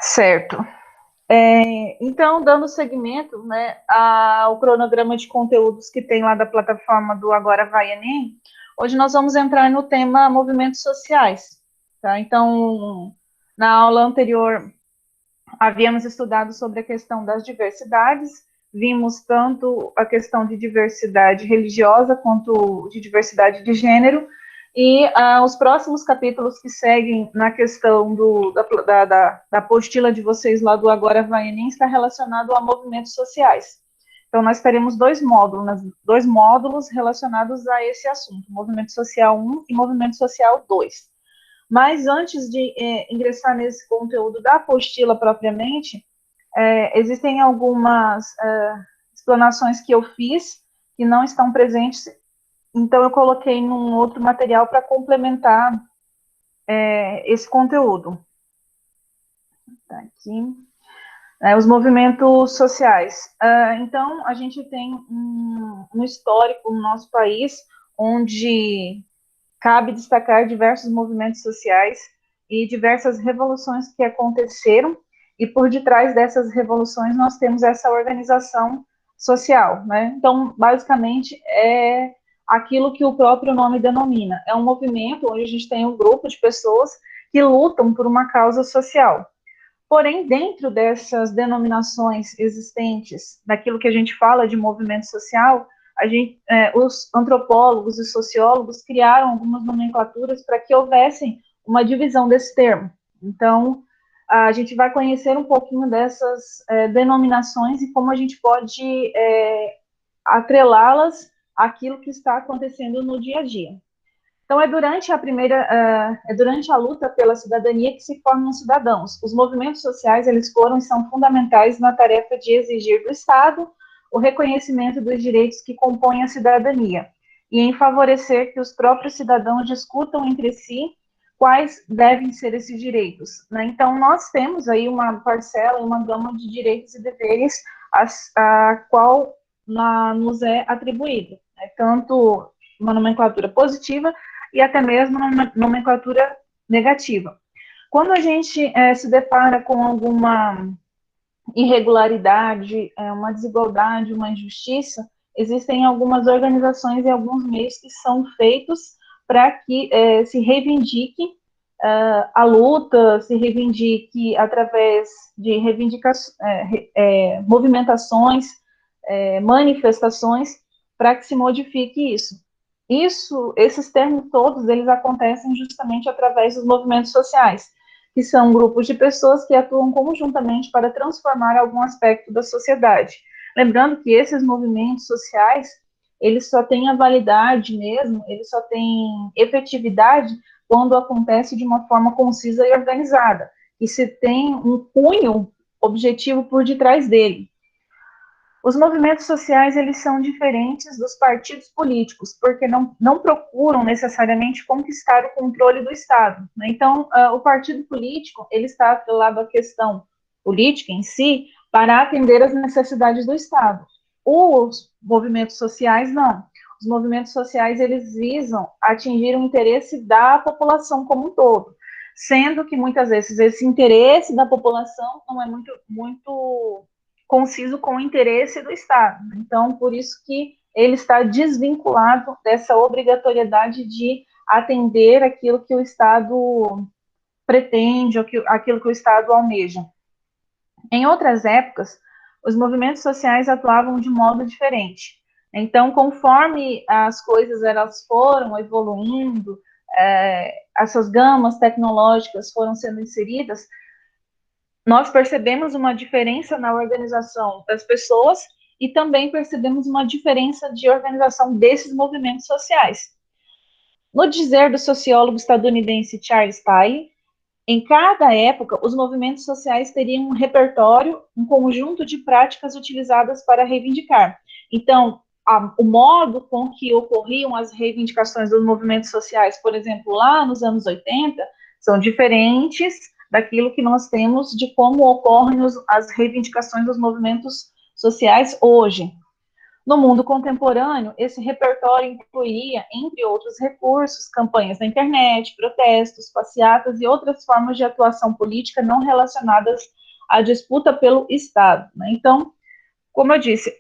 Certo. Então, dando seguimento, né, ao cronograma de conteúdos que tem lá da plataforma do Agora Vai Enem, hoje nós vamos entrar no tema movimentos sociais. Tá? Então, na aula anterior, havíamos estudado sobre a questão das diversidades, vimos tanto a questão de diversidade religiosa quanto de diversidade de gênero, e os próximos capítulos que seguem na questão da apostila de vocês lá do Agora Vai Enem está relacionado a movimentos sociais. Então, nós teremos dois módulos relacionados a esse assunto, Movimento Social 1 e Movimento Social 2. Mas antes de ingressar nesse conteúdo da apostila propriamente, existem algumas explanações que eu fiz que não estão presentes, então eu coloquei num outro material para complementar esse conteúdo. Tá aqui. Os movimentos sociais. Então, a gente tem um histórico no nosso país onde cabe destacar diversos movimentos sociais e diversas revoluções que aconteceram, e por detrás dessas revoluções nós temos essa organização social, né? Então, basicamente, é aquilo que o próprio nome denomina. É um movimento onde a gente tem um grupo de pessoas que lutam por uma causa social. Porém, dentro dessas denominações existentes, daquilo que a gente fala de movimento social, os antropólogos e sociólogos criaram algumas nomenclaturas para que houvessem uma divisão desse termo. Então, a gente vai conhecer um pouquinho dessas denominações e como a gente pode atrelá-las àquilo que está acontecendo no dia a dia. Então, é durante a luta pela cidadania que se formam os cidadãos. Os movimentos sociais, eles foram e são fundamentais na tarefa de exigir do Estado o reconhecimento dos direitos que compõem a cidadania e em favorecer que os próprios cidadãos discutam entre si quais devem ser esses direitos, né? Então, nós temos aí uma parcela, uma gama de direitos e deveres a qual nos é atribuído, né? Tanto uma nomenclatura positiva e até mesmo uma nomenclatura negativa. Quando a gente se depara com alguma irregularidade, uma desigualdade, uma injustiça, existem algumas organizações e alguns meios que são feitos para que se reivindique a luta, se reivindique através de movimentações, manifestações, para que se modifique isso. Esses termos todos, eles acontecem justamente através dos movimentos sociais, que são grupos de pessoas que atuam conjuntamente para transformar algum aspecto da sociedade. Lembrando que esses movimentos sociais, eles só têm a validade mesmo, eles só têm efetividade quando acontece de uma forma concisa e organizada, e se tem um cunho objetivo por detrás dele. Os movimentos sociais, eles são diferentes dos partidos políticos, porque não procuram necessariamente conquistar o controle do Estado, né? Então, o partido político, ele está atrelado à questão política em si, para atender às necessidades do Estado. Os movimentos sociais, não. Os movimentos sociais, eles visam atingir o interesse da população como um todo, sendo que, muitas vezes, esse interesse da população não é muito conciso com o interesse do Estado. Então, por isso que ele está desvinculado dessa obrigatoriedade de atender aquilo que o Estado pretende, aquilo que o Estado almeja. Em outras épocas, os movimentos sociais atuavam de modo diferente. Então, conforme as coisas elas foram evoluindo, essas gamas tecnológicas foram sendo inseridas, nós percebemos uma diferença na organização das pessoas e também percebemos uma diferença de organização desses movimentos sociais. No dizer do sociólogo estadunidense Charles Tiley, em cada época, os movimentos sociais teriam um repertório, um conjunto de práticas utilizadas para reivindicar. Então, o modo com que ocorriam as reivindicações dos movimentos sociais, por exemplo, lá nos anos 80, são diferentes daquilo que nós temos de como ocorrem as reivindicações dos movimentos sociais hoje. No mundo contemporâneo, esse repertório incluía, entre outros recursos, campanhas na internet, protestos, passeatas e outras formas de atuação política não relacionadas à disputa pelo Estado. Né? Então, como eu disse,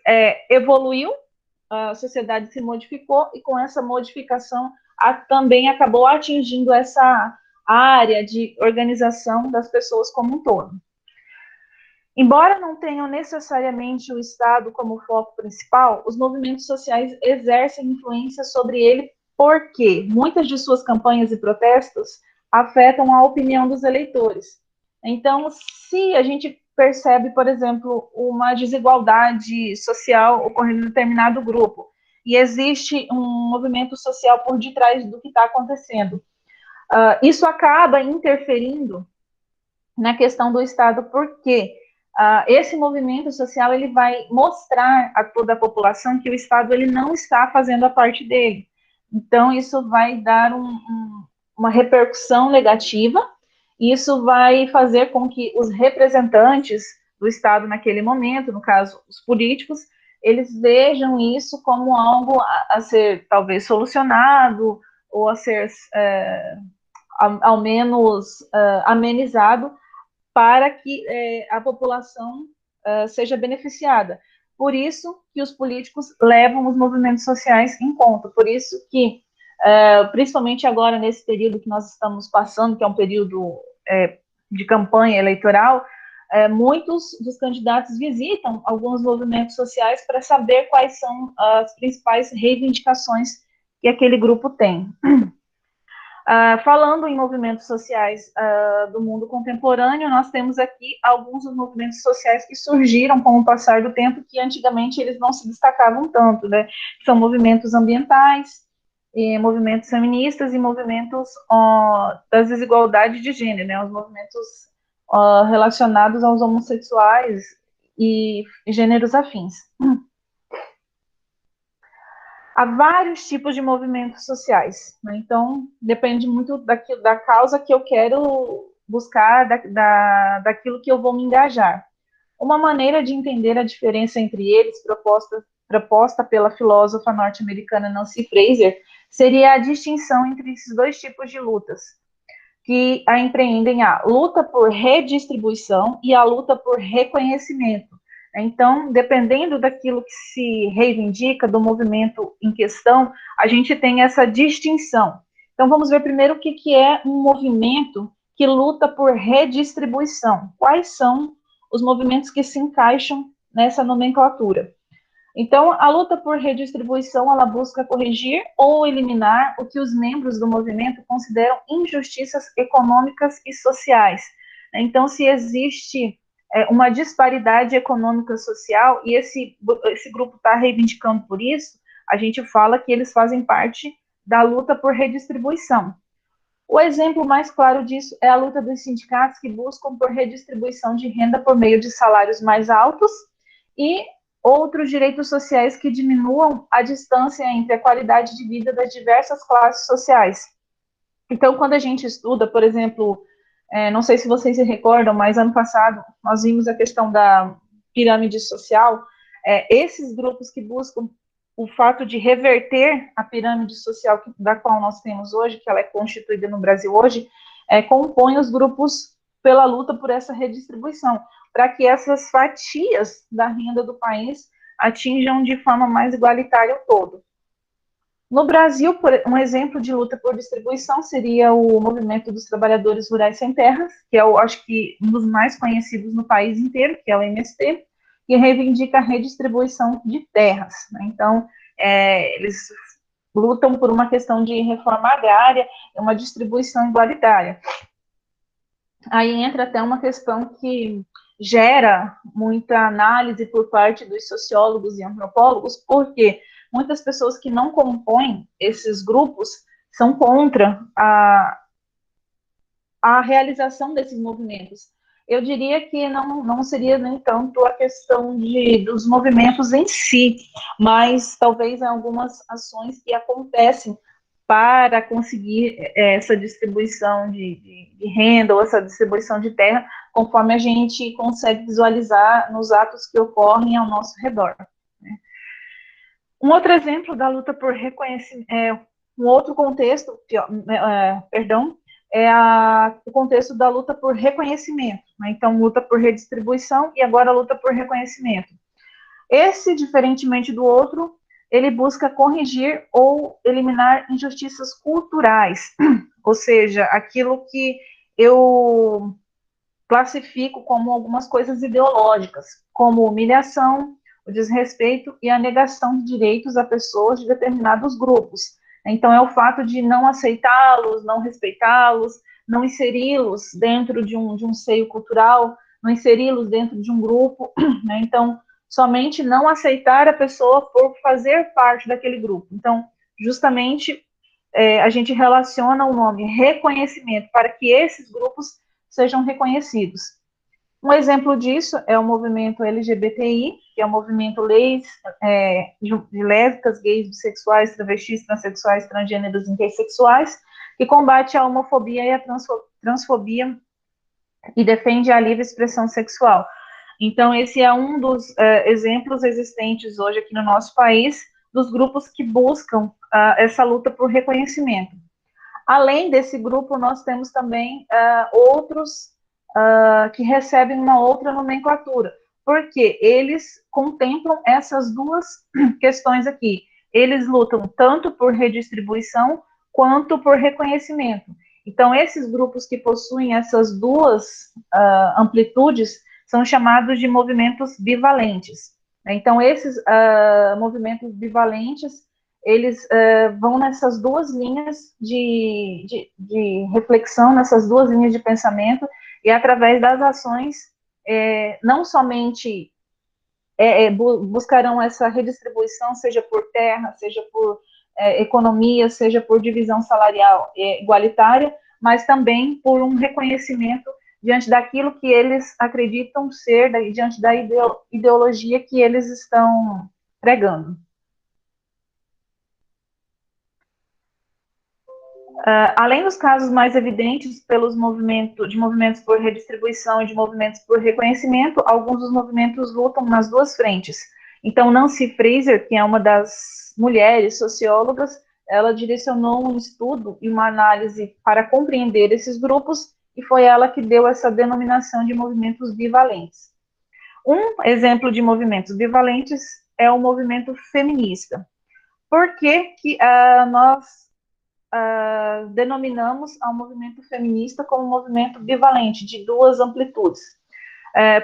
evoluiu, a sociedade se modificou e com essa modificação também acabou atingindo essa área de organização das pessoas como um todo. Embora não tenham necessariamente o Estado como foco principal, os movimentos sociais exercem influência sobre ele porque muitas de suas campanhas e protestos afetam a opinião dos eleitores. Então, se a gente percebe, por exemplo, uma desigualdade social ocorrendo em determinado grupo, e existe um movimento social por detrás do que está acontecendo, isso acaba interferindo na questão do Estado, porque esse movimento social ele vai mostrar a toda a população que o Estado ele não está fazendo a parte dele. Então, isso vai dar uma repercussão negativa, e isso vai fazer com que os representantes do Estado naquele momento, no caso, os políticos, eles vejam isso como algo a ser, talvez, solucionado, ou a ser, ao menos, amenizado, para que a população seja beneficiada. Por isso que os políticos levam os movimentos sociais em conta, por isso que, principalmente agora, nesse período que nós estamos passando, que é um período de campanha eleitoral, muitos dos candidatos visitam alguns movimentos sociais para saber quais são as principais reivindicações que aquele grupo tem. Falando em movimentos sociais do mundo contemporâneo, nós temos aqui alguns dos movimentos sociais que surgiram com o passar do tempo, que antigamente eles não se destacavam tanto, né? São movimentos ambientais, movimentos feministas e movimentos das desigualdades de gênero, né? Os movimentos relacionados aos homossexuais e gêneros afins. Há vários tipos de movimentos sociais, né? Então, depende muito da causa que eu quero buscar, daquilo que eu vou me engajar. Uma maneira de entender a diferença entre eles, proposta pela filósofa norte-americana Nancy Fraser, seria a distinção entre esses dois tipos de lutas, que empreendem a luta por redistribuição e a luta por reconhecimento. Então, dependendo daquilo que se reivindica, do movimento em questão, a gente tem essa distinção. Então, vamos ver primeiro o que é um movimento que luta por redistribuição. Quais são os movimentos que se encaixam nessa nomenclatura? Então, a luta por redistribuição, ela busca corrigir ou eliminar o que os membros do movimento consideram injustiças econômicas e sociais. Então, se existe uma disparidade econômica social, e esse grupo está reivindicando por isso, a gente fala que eles fazem parte da luta por redistribuição. O exemplo mais claro disso é a luta dos sindicatos que buscam por redistribuição de renda por meio de salários mais altos e outros direitos sociais que diminuam a distância entre a qualidade de vida das diversas classes sociais. Então, quando a gente estuda, por exemplo, não sei se vocês se recordam, mas ano passado nós vimos a questão da pirâmide social, esses grupos que buscam o fato de reverter a pirâmide social da qual nós temos hoje, que ela é constituída no Brasil hoje, compõem os grupos pela luta por essa redistribuição, para que essas fatias da renda do país atinjam de forma mais igualitária o todo. No Brasil, um exemplo de luta por distribuição seria o Movimento dos Trabalhadores Rurais Sem Terras, que é, acho que, um dos mais conhecidos no país inteiro, que é o MST, que reivindica a redistribuição de terras. Né? Então, eles lutam por uma questão de reforma agrária e uma distribuição igualitária. Aí entra até uma questão que gera muita análise por parte dos sociólogos e antropólogos, porque muitas pessoas que não compõem esses grupos são contra a realização desses movimentos. Eu diria que não seria nem tanto a questão dos movimentos em si, mas talvez algumas ações que acontecem para conseguir essa distribuição de renda ou essa distribuição de terra, conforme a gente consegue visualizar nos atos que ocorrem ao nosso redor. Né? Um outro exemplo da luta por reconhecimento, um outro contexto, perdão, o contexto da luta por reconhecimento, né? Então, luta por redistribuição e agora luta por reconhecimento. Esse, diferentemente do outro, ele busca corrigir ou eliminar injustiças culturais, ou seja, aquilo que eu classifico como algumas coisas ideológicas, como humilhação, o desrespeito e a negação de direitos a pessoas de determinados grupos. Então, é o fato de não aceitá-los, não respeitá-los, não inseri-los dentro de um seio cultural, não inseri-los dentro de um grupo, né? Então, somente não aceitar a pessoa por fazer parte daquele grupo. Então, justamente, a gente relaciona o nome reconhecimento para que esses grupos sejam reconhecidos. Um exemplo disso é o movimento LGBTI, que é o movimento leis de lésbicas, gays, bissexuais, travestis, transexuais, transgêneros e intersexuais, que combate a homofobia e a transfobia e defende a livre expressão sexual. Então, esse é um dos exemplos existentes hoje aqui no nosso país, dos grupos que buscam essa luta por reconhecimento. Além desse grupo, nós temos também outros que recebem uma outra nomenclatura, porque eles contemplam essas duas questões aqui. Eles lutam tanto por redistribuição quanto por reconhecimento. Então, esses grupos que possuem essas duas amplitudes são chamados de movimentos bivalentes. Então, esses movimentos bivalentes eles vão nessas duas linhas de reflexão, nessas duas linhas de pensamento, e através das ações, não somente buscarão essa redistribuição, seja por terra, seja por economia, seja por divisão salarial igualitária, mas também por um reconhecimento diante daquilo que eles acreditam ser, diante da ideologia que eles estão pregando. Além dos casos mais evidentes de movimentos por redistribuição e de movimentos por reconhecimento, alguns dos movimentos lutam nas duas frentes. Então, Nancy Fraser, que é uma das mulheres sociólogas, ela direcionou um estudo e uma análise para compreender esses grupos, e foi ela que deu essa denominação de movimentos bivalentes. Um exemplo de movimentos bivalentes é o movimento feminista. Por que nós denominamos ao movimento feminista como um movimento bivalente, de duas amplitudes?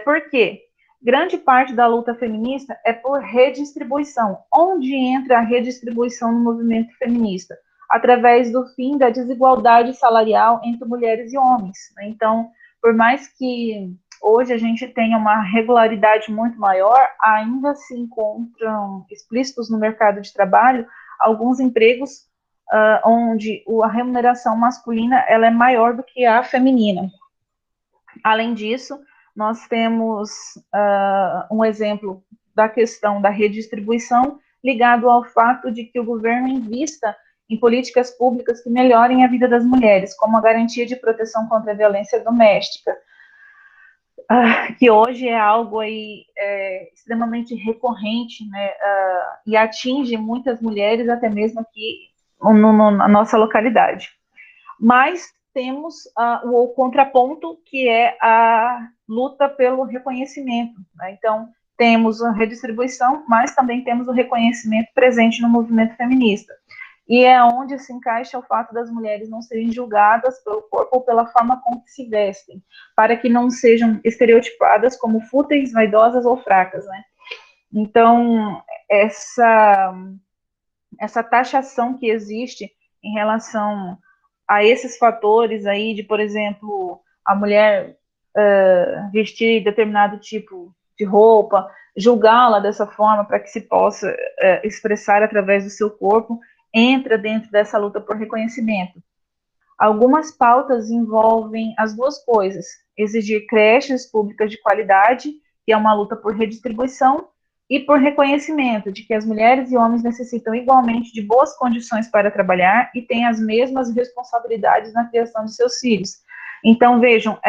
Por quê? Grande parte da luta feminista é por redistribuição. Onde entra a redistribuição no movimento feminista? Através do fim da desigualdade salarial entre mulheres e homens. Então, por mais que hoje a gente tenha uma regularidade muito maior, ainda se encontram explícitos no mercado de trabalho alguns empregos onde a remuneração masculina ela é maior do que a feminina. Além disso, nós temos um exemplo da questão da redistribuição ligado ao fato de que o governo invista em políticas públicas que melhorem a vida das mulheres, como a garantia de proteção contra a violência doméstica, que hoje é algo aí extremamente recorrente, né, e atinge muitas mulheres, até mesmo aqui na nossa localidade. Mas temos o contraponto, que é a luta pelo reconhecimento, né? Então, temos a redistribuição, mas também temos o reconhecimento presente no movimento feminista. E é onde se encaixa o fato das mulheres não serem julgadas pelo corpo ou pela forma como se vestem, para que não sejam estereotipadas como fúteis, vaidosas ou fracas, né? Então, essa taxação que existe em relação a esses fatores aí de, por exemplo, a mulher vestir determinado tipo de roupa, julgá-la dessa forma para que se possa expressar através do seu corpo, entra dentro dessa luta por reconhecimento. Algumas pautas envolvem as duas coisas: exigir creches públicas de qualidade, que é uma luta por redistribuição, e por reconhecimento de que as mulheres e homens necessitam igualmente de boas condições para trabalhar e têm as mesmas responsabilidades na criação de seus filhos. Então, vejam,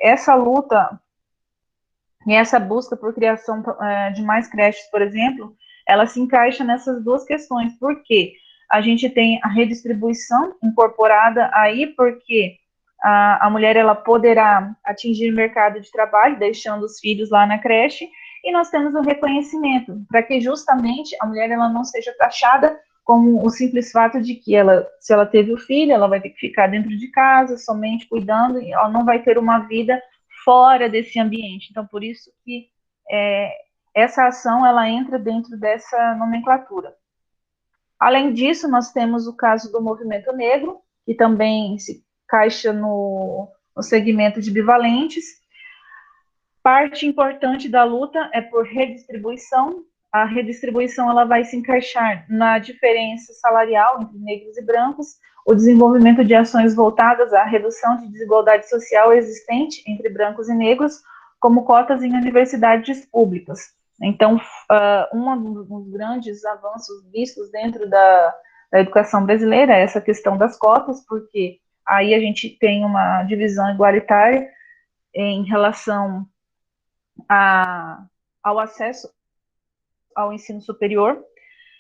essa luta e essa busca por criação de mais creches, por exemplo, ela se encaixa nessas duas questões, porque a gente tem a redistribuição incorporada aí, porque a mulher ela poderá atingir o mercado de trabalho, deixando os filhos lá na creche, e nós temos o reconhecimento, para que justamente a mulher ela não seja taxada como o simples fato de que ela, se ela teve o filho, ela vai ter que ficar dentro de casa, somente cuidando, e ela não vai ter uma vida fora desse ambiente. Então, por isso que essa ação, ela entra dentro dessa nomenclatura. Além disso, nós temos o caso do movimento negro, que também se encaixa no segmento de bivalentes. Parte importante da luta é por redistribuição. A redistribuição ela vai se encaixar na diferença salarial entre negros e brancos, o desenvolvimento de ações voltadas à redução de desigualdade social existente entre brancos e negros, como cotas em universidades públicas. Então, um dos grandes avanços vistos dentro da educação brasileira é essa questão das cotas, porque aí a gente tem uma divisão igualitária em relação ao acesso ao ensino superior,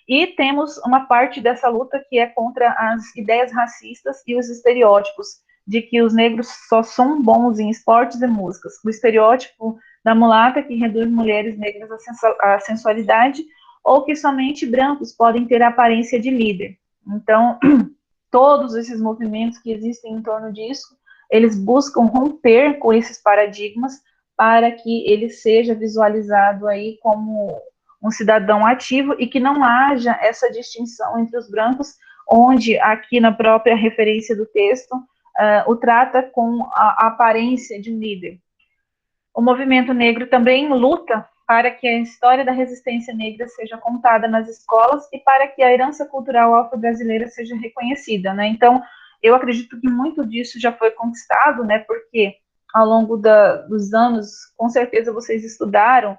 e temos uma parte dessa luta que é contra as ideias racistas e os estereótipos de que os negros só são bons em esportes e músicas. O estereótipo da mulata que reduz mulheres negras à sensualidade, ou que somente brancos podem ter a aparência de líder. Então, todos esses movimentos que existem em torno disso, eles buscam romper com esses paradigmas para que ele seja visualizado aí como um cidadão ativo e que não haja essa distinção entre os brancos, onde aqui na própria referência do texto o trata com a aparência de um líder. O movimento negro também luta para que a história da resistência negra seja contada nas escolas e para que a herança cultural afro-brasileira seja reconhecida, né? Então, eu acredito que muito disso já foi conquistado, né? Porque ao longo dos anos, com certeza vocês estudaram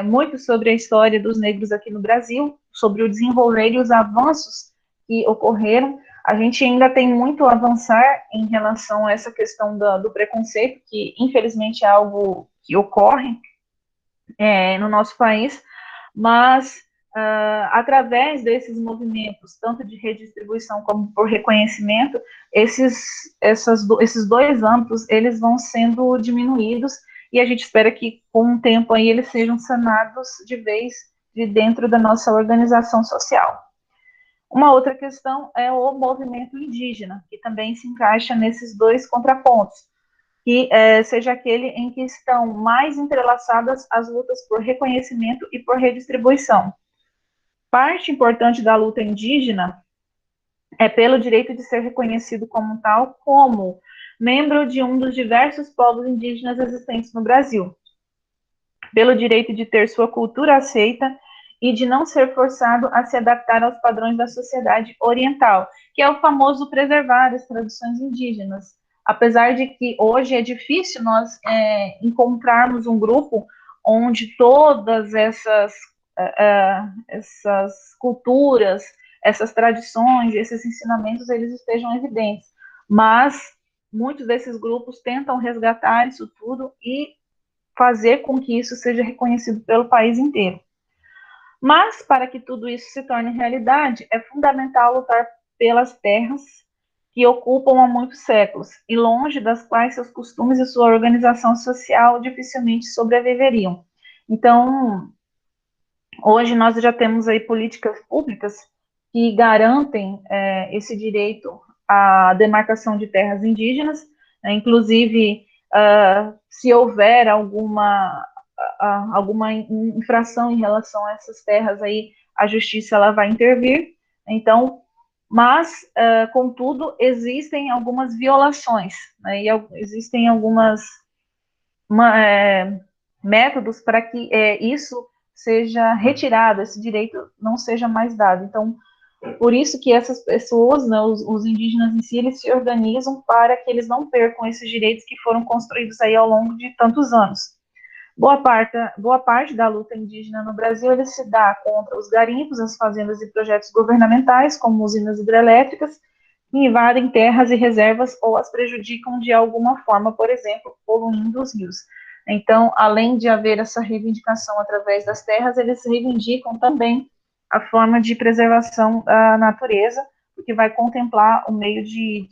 muito sobre a história dos negros aqui no Brasil, sobre o desenvolver e os avanços que ocorreram. A gente ainda tem muito a avançar em relação a essa questão do preconceito, que infelizmente é algo que ocorre no nosso país, mas através desses movimentos, tanto de redistribuição como por reconhecimento, esses dois âmbitos, eles vão sendo diminuídos, e a gente espera que com o tempo aí eles sejam sanados de vez de dentro da nossa organização social. Uma outra questão é o movimento indígena, que também se encaixa nesses dois contrapontos, que seja aquele em que estão mais entrelaçadas as lutas por reconhecimento e por redistribuição. Parte importante da luta indígena é pelo direito de ser reconhecido como tal, como membro de um dos diversos povos indígenas existentes no Brasil, pelo direito de ter sua cultura aceita e de não ser forçado a se adaptar aos padrões da sociedade oriental, que é o famoso preservar as tradições indígenas. Apesar de que hoje é difícil nós encontrarmos um grupo onde todas essas culturas, essas tradições, esses ensinamentos, eles estejam evidentes. Mas muitos desses grupos tentam resgatar isso tudo e fazer com que isso seja reconhecido pelo país inteiro. Mas, para que tudo isso se torne realidade, é fundamental lutar pelas terras que ocupam há muitos séculos, e longe das quais seus costumes e sua organização social dificilmente sobreviveriam. Então, hoje nós já temos aí políticas públicas que garantem esse direito à demarcação de terras indígenas, inclusive, se houver alguma infração em relação a essas terras aí, a justiça ela vai intervir. Então, mas, contudo, existem algumas violações, né, e existem algumas métodos para que isso seja retirado, esse direito não seja mais dado. Então, por isso que essas pessoas, né, os indígenas em si, eles se organizam para que eles não percam esses direitos que foram construídos aí ao longo de tantos anos. Boa parte da luta indígena no Brasil ele se dá contra os garimpos, as fazendas e projetos governamentais, como usinas hidrelétricas, que invadem terras e reservas ou as prejudicam de alguma forma, por exemplo, poluindo os rios. Então, além de haver essa reivindicação através das terras, eles reivindicam também a forma de preservação da natureza, porque vai contemplar o meio de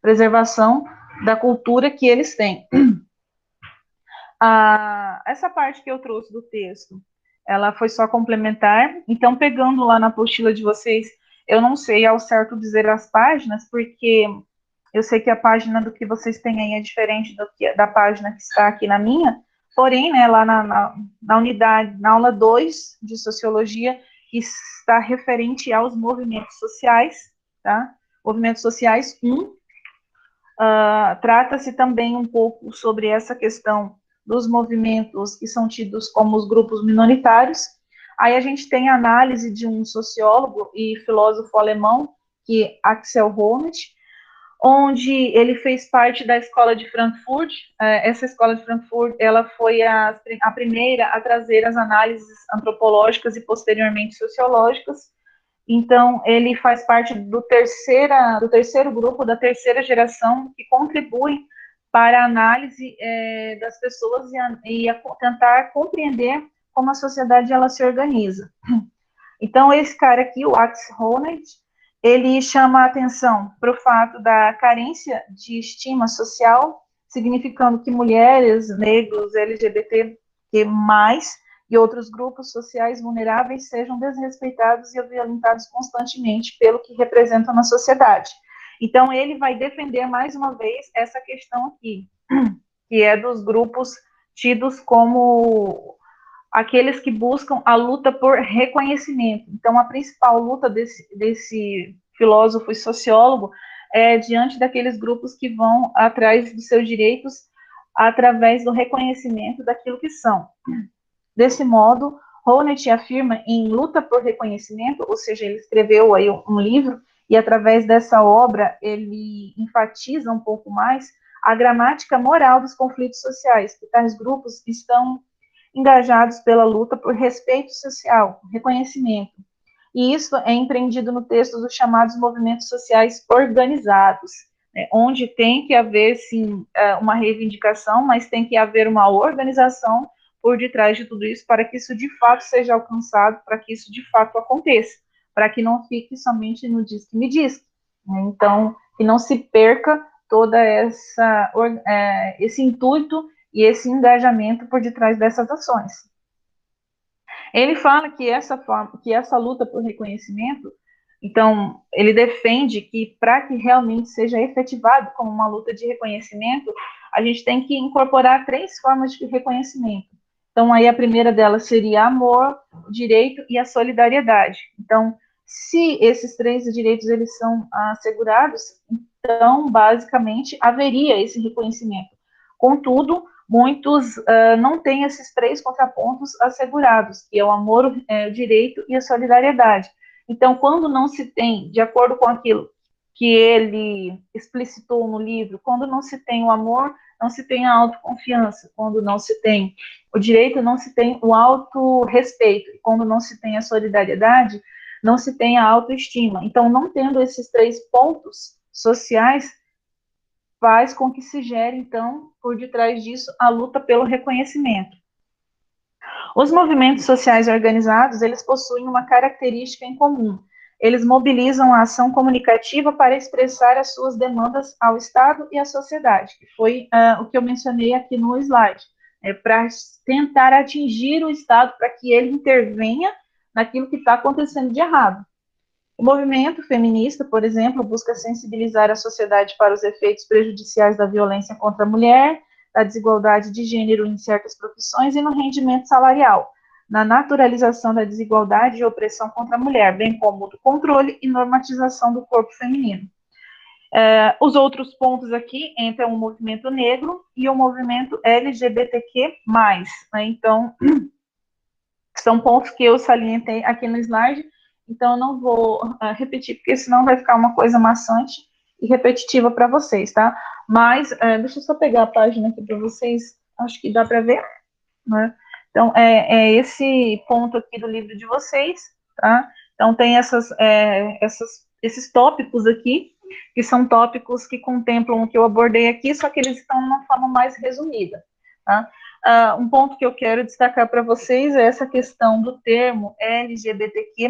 preservação da cultura que eles têm. Essa parte que eu trouxe do texto, ela foi só complementar, então pegando lá na apostila de vocês, eu não sei ao certo dizer as páginas, porque eu sei que a página do que vocês têm aí é diferente da página que está aqui na minha, porém, né, lá na unidade, na aula 2 de Sociologia, que está referente aos movimentos sociais, tá? Movimentos sociais 1, trata-se também um pouco sobre essa questão dos movimentos que são tidos como os grupos minoritários. Aí a gente tem a análise de um sociólogo e filósofo alemão, que é Axel Honneth, onde ele fez parte da escola de Frankfurt. Essa escola de Frankfurt, ela foi a primeira a trazer as análises antropológicas e posteriormente sociológicas. Então, ele faz parte do terceiro grupo, da terceira geração, que contribui para a análise das pessoas e a tentar compreender como a sociedade ela se organiza. Então, esse cara aqui, o Axel Honneth, ele chama a atenção para o fato da carência de estima social, significando que mulheres, negros, LGBTQ+, e outros grupos sociais vulneráveis sejam desrespeitados e violentados constantemente pelo que representam na sociedade. Então, ele vai defender mais uma vez essa questão aqui, que é dos grupos tidos como aqueles que buscam a luta por reconhecimento. Então, a principal luta desse filósofo e sociólogo é diante daqueles grupos que vão atrás dos seus direitos através do reconhecimento daquilo que são. Desse modo, Honneth afirma em Luta por Reconhecimento, ou seja, ele escreveu aí um livro, e através dessa obra ele enfatiza um pouco mais a gramática moral dos conflitos sociais, que tais grupos estão engajados pela luta por respeito social, reconhecimento. E isso é empreendido no texto dos chamados movimentos sociais organizados, né, onde tem que haver, sim, uma reivindicação, mas tem que haver uma organização por detrás de tudo isso, para que isso de fato seja alcançado, para que isso de fato aconteça, para que não fique somente no diz que me diz. Né? Então, que não se perca toda esse intuito e esse engajamento por detrás dessas ações. Ele fala que essa luta por reconhecimento, então, ele defende que para que realmente seja efetivado como uma luta de reconhecimento, a gente tem que incorporar 3 formas de reconhecimento. Então, aí a primeira delas seria amor, o direito e a solidariedade. Então, se esses 3 direitos eles são assegurados, então, basicamente, haveria esse reconhecimento. Contudo, muitos não têm esses 3 contrapontos assegurados, que é o amor, o direito e a solidariedade. Então, quando não se tem, de acordo com aquilo que ele explicitou no livro, quando não se tem o amor, não se tem a autoconfiança, quando não se tem o direito, não se tem o autorrespeito, quando não se tem a solidariedade, não se tem a autoestima. Então, não tendo esses 3 pontos sociais, faz com que se gere, então, por detrás disso, a luta pelo reconhecimento. Os movimentos sociais organizados, eles possuem uma característica em comum. Eles mobilizam a ação comunicativa para expressar as suas demandas ao Estado e à sociedade, que foi o que eu mencionei aqui no slide, para tentar atingir o Estado para que ele intervenha naquilo que está acontecendo de errado. O movimento feminista, por exemplo, busca sensibilizar a sociedade para os efeitos prejudiciais da violência contra a mulher, da desigualdade de gênero em certas profissões e no rendimento salarial, na naturalização da desigualdade e opressão contra a mulher, bem como do controle e normatização do corpo feminino. Os outros pontos aqui entram o movimento negro e o movimento LGBTQ+. Né? Então, são pontos que eu salientei aqui no slide, então eu não vou repetir, porque senão vai ficar uma coisa maçante e repetitiva para vocês, tá? Mas, deixa eu só pegar a página aqui para vocês, acho que dá para ver, né? Então, é esse ponto aqui do livro de vocês, tá? Então, tem esses tópicos aqui, que são tópicos que contemplam o que eu abordei aqui, só que eles estão de uma forma mais resumida, tá? Um ponto que eu quero destacar para vocês é essa questão do termo LGBTQ+.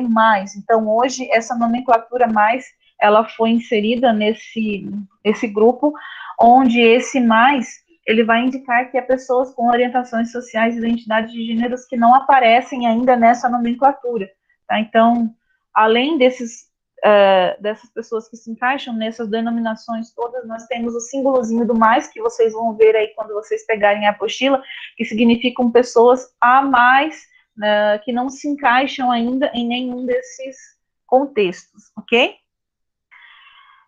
Então, hoje, essa nomenclatura mais, ela foi inserida nesse grupo, onde esse mais, ele vai indicar que é pessoas com orientações sociais e identidades de gêneros que não aparecem ainda nessa nomenclatura. Tá? Então, além dessas pessoas que se encaixam nessas denominações todas, nós temos o símbolozinho do mais, que vocês vão ver aí quando vocês pegarem a apostila, que significam pessoas a mais, que não se encaixam ainda em nenhum desses contextos, ok?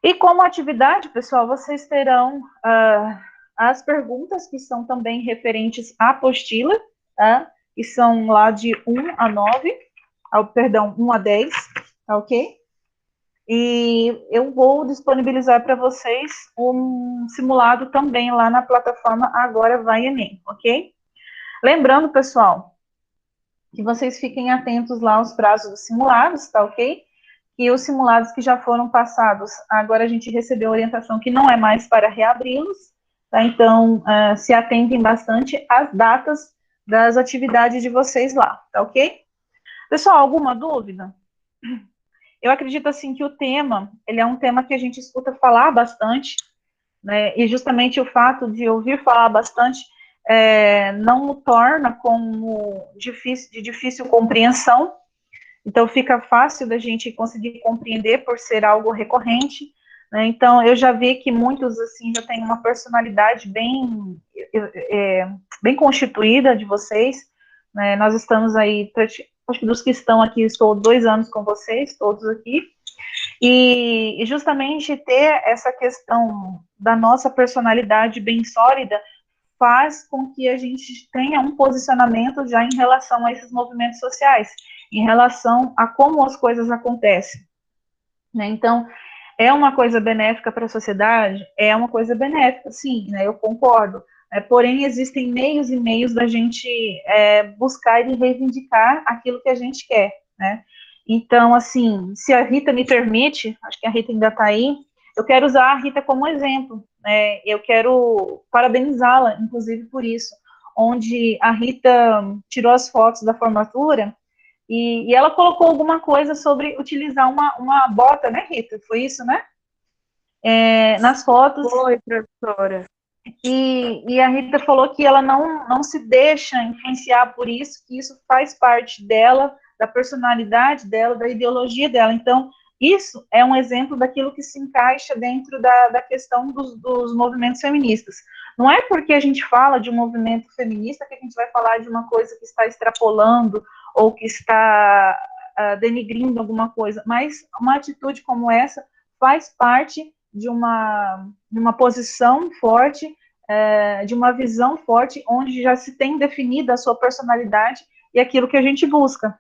E como atividade, pessoal, vocês terão as perguntas que são também referentes à apostila, tá? Que são lá de 1 a 9, perdão, 1 a 10, ok? E eu vou disponibilizar para vocês um simulado também lá na plataforma Agora Vai Enem, ok? Lembrando, pessoal, que vocês fiquem atentos lá aos prazos dos simulados, tá ok? E os simulados que já foram passados, agora a gente recebeu a orientação que não é mais para reabri-los, tá? Então, se atentem bastante às datas das atividades de vocês lá, tá ok? Pessoal, alguma dúvida? Eu acredito, assim, que o tema, ele é um tema que a gente escuta falar bastante, né, e justamente o fato de ouvir falar bastante não o torna como de difícil compreensão, então fica fácil da gente conseguir compreender por ser algo recorrente, né, então eu já vi que muitos, assim, já têm uma personalidade bem constituída de vocês, né, nós estamos aí, acho que dos que estão aqui, estou 2 anos com vocês, todos aqui, e justamente ter essa questão da nossa personalidade bem sólida faz com que a gente tenha um posicionamento já em relação a esses movimentos sociais, em relação a como as coisas acontecem, né? Então, é uma coisa benéfica para a sociedade? É uma coisa benéfica, sim, né? Eu concordo. Porém, existem meios e meios da gente buscar e reivindicar aquilo que a gente quer, né? Então, assim, se a Rita me permite, acho que a Rita ainda está aí, eu quero usar a Rita como exemplo, né? Eu quero parabenizá-la, inclusive, por isso, onde a Rita tirou as fotos da formatura e ela colocou alguma coisa sobre utilizar uma bota, né, Rita? Foi isso, né? Nas fotos. Foi, professora. E a Rita falou que ela não se deixa influenciar por isso, que isso faz parte dela, da personalidade dela, da ideologia dela. Então, isso é um exemplo daquilo que se encaixa dentro da questão dos movimentos feministas. Não é porque a gente fala de um movimento feminista que a gente vai falar de uma coisa que está extrapolando ou que está denigrindo alguma coisa, mas uma atitude como essa faz parte de uma posição forte, de uma visão forte, onde já se tem definida a sua personalidade e aquilo que a gente busca.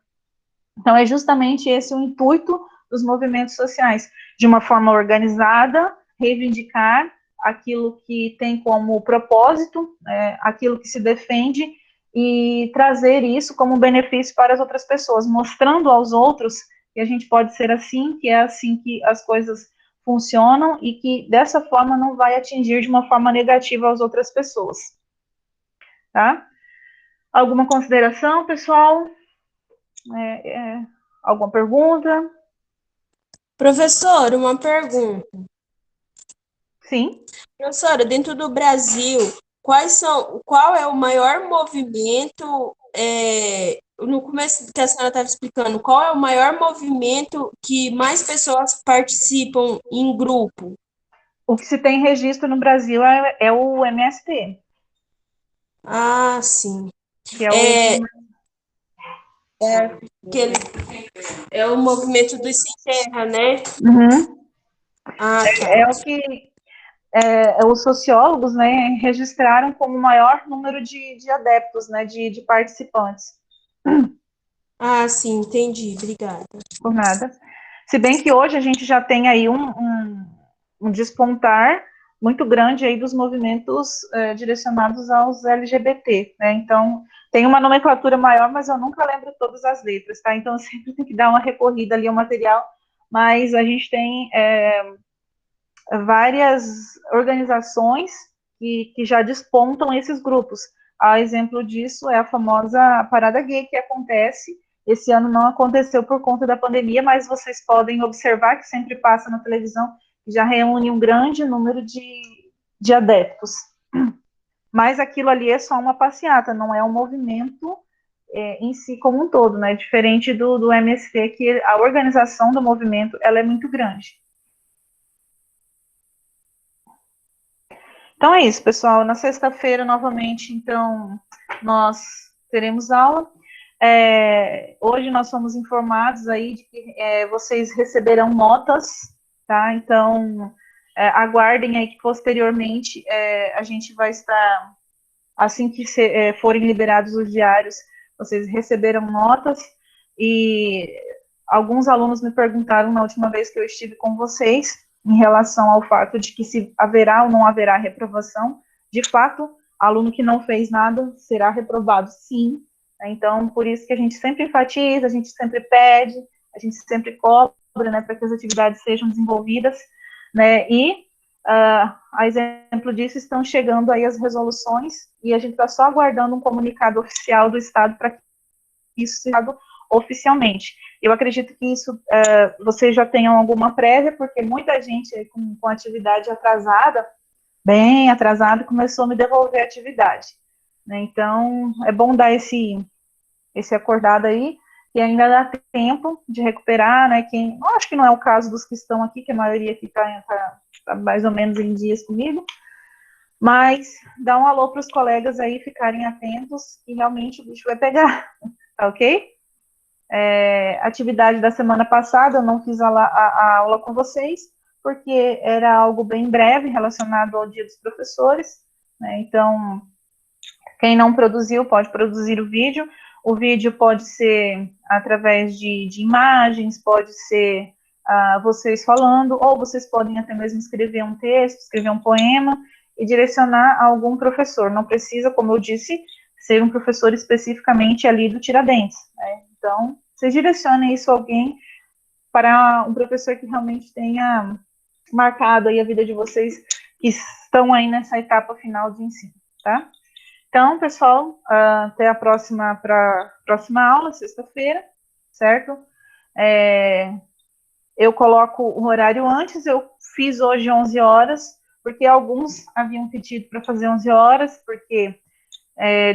Então, é justamente esse o intuito dos movimentos sociais, de uma forma organizada, reivindicar aquilo que tem como propósito, aquilo que se defende, e trazer isso como benefício para as outras pessoas, mostrando aos outros que a gente pode ser assim, que é assim que as coisas funcionam e que dessa forma não vai atingir de uma forma negativa as outras pessoas. Tá? Alguma consideração, pessoal? Alguma pergunta? Professor, uma pergunta. Sim. Professora, dentro do Brasil, qual é o maior movimento, no começo que a senhora estava explicando, qual é o maior movimento que mais pessoas participam em grupo? O que se tem registro no Brasil é o MST, Ah, sim. que é o É, aquele, é o movimento dos sem terra, né? Uhum. Ah, tá. É o que os sociólogos, né, registraram como o maior número de adeptos, né, de participantes. Ah, sim, entendi. Obrigada. Por nada. Se bem que hoje a gente já tem aí um despontar muito grande aí dos movimentos direcionados aos LGBT, né? Então, tem uma nomenclatura maior, mas eu nunca lembro todas as letras, tá? Então, eu sempre tenho que dar uma recorrida ali ao material, mas a gente tem várias organizações que já despontam esses grupos. A exemplo disso é a famosa Parada Gay que acontece. Esse ano não aconteceu por conta da pandemia, mas vocês podem observar que sempre passa na televisão, já reúne um grande número de adeptos. Mas aquilo ali é só uma passeata, não é um movimento em si como um todo, né? Diferente do MST, que a organização do movimento ela é muito grande. Então é isso, pessoal. Na sexta-feira, novamente, então, nós teremos aula. Hoje nós fomos informados aí de que vocês receberão notas, tá? Então, aguardem aí que posteriormente a gente vai estar, assim que forem liberados os diários, vocês receberão notas, e alguns alunos me perguntaram na última vez que eu estive com vocês, em relação ao fato de que se haverá ou não haverá reprovação. De fato, aluno que não fez nada será reprovado, sim. Então, por isso que a gente sempre enfatiza, a gente sempre pede, a gente sempre cobra, né, para que as atividades sejam desenvolvidas, né, e a exemplo disso estão chegando aí as resoluções, e a gente está só aguardando um comunicado oficial do Estado para que isso seja oficialmente. Eu acredito que isso vocês já tenham alguma prévia, porque muita gente com atividade atrasada, bem atrasada, começou a me devolver a atividade, né? Então, é bom dar esse acordado aí, e ainda dá tempo de recuperar, né? Eu acho que não é o caso dos que estão aqui, que a maioria aqui está mais ou menos em dias comigo, mas dá um alô para os colegas aí ficarem atentos, que realmente o bicho vai pegar, tá ok? Atividade da semana passada, eu não fiz a aula com vocês, porque era algo bem breve, relacionado ao Dia dos Professores, né? Então, quem não produziu, pode produzir o vídeo pode ser através de imagens, pode ser vocês falando, ou vocês podem até mesmo escrever um texto, escrever um poema, e direcionar a algum professor, não precisa, como eu disse, ser um professor especificamente ali do Tiradentes, né? Então, vocês direcionem isso a alguém, para um professor que realmente tenha marcado aí a vida de vocês, que estão aí nessa etapa final de ensino, tá? Então, pessoal, até a próxima aula, sexta-feira, certo? Eu coloco o horário antes, eu fiz hoje 11 horas, porque alguns haviam pedido para fazer 11 horas, porque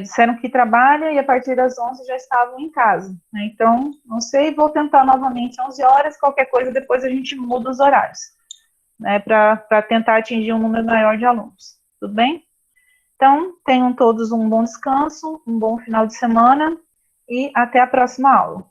disseram que trabalha e a partir das 11 já estavam em casa, né? Então, não sei, vou tentar novamente 11 horas, qualquer coisa depois a gente muda os horários, né, para tentar atingir um número maior de alunos, tudo bem? Então, tenham todos um bom descanso, um bom final de semana e até a próxima aula.